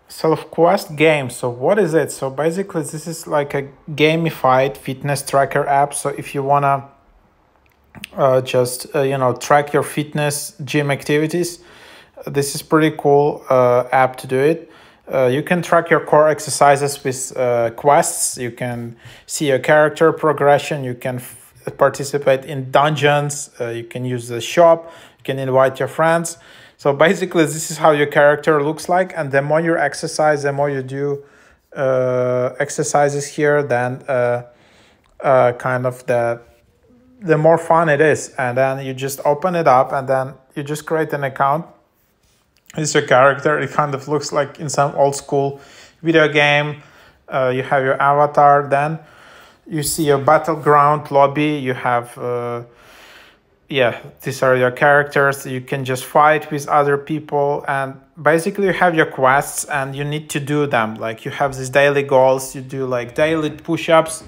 SelfQuest game. So what is it? So basically, this is like a gamified fitness tracker app. So if you wanna just track your fitness gym activities, this is pretty cool app to do it. You can track your core exercises with quests. You can see your character progression. You can participate in dungeons. You can use the shop. You can invite your friends. So basically, this is how your character looks like. And the more you exercise, the more you do exercises here, then kind of the more fun it is. And then you just open it up and then you just create an account. It's your character. It kind of looks like in some old school video game. You have your avatar, then you see your battleground lobby. You have these are your characters. You can just fight with other people, and basically you have your quests and you need to do them. Like you have these daily goals. You do like daily push-ups,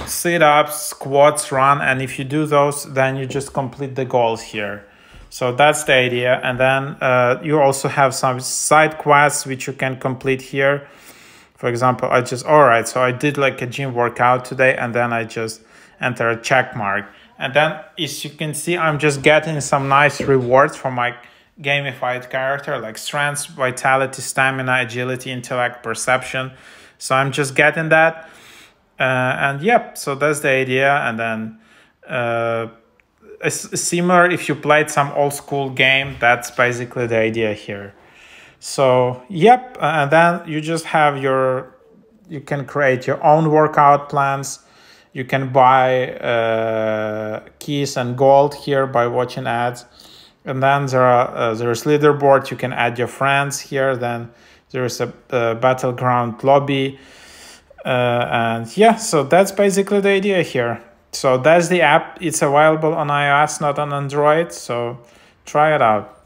sit-ups, squats, run, and if you do those, then you just complete the goals here. So that's the idea. And then you also have some side quests which you can complete here. For example, so I did like a gym workout today, and then I just enter a check mark. And then as you can see, I'm just getting some nice rewards for my gamified character, like strength, vitality, stamina, agility, intellect, perception. So I'm just getting that. So that's the idea. And then it's similar if you played some old school game, that's basically the idea here. So and then you just have you can create your own workout plans. You can buy keys and gold here by watching ads. And then there's leaderboard. You can add your friends here. Then there's a battleground lobby. So that's basically the idea here. So that's the app. It's available on iOS, not on Android. So try it out.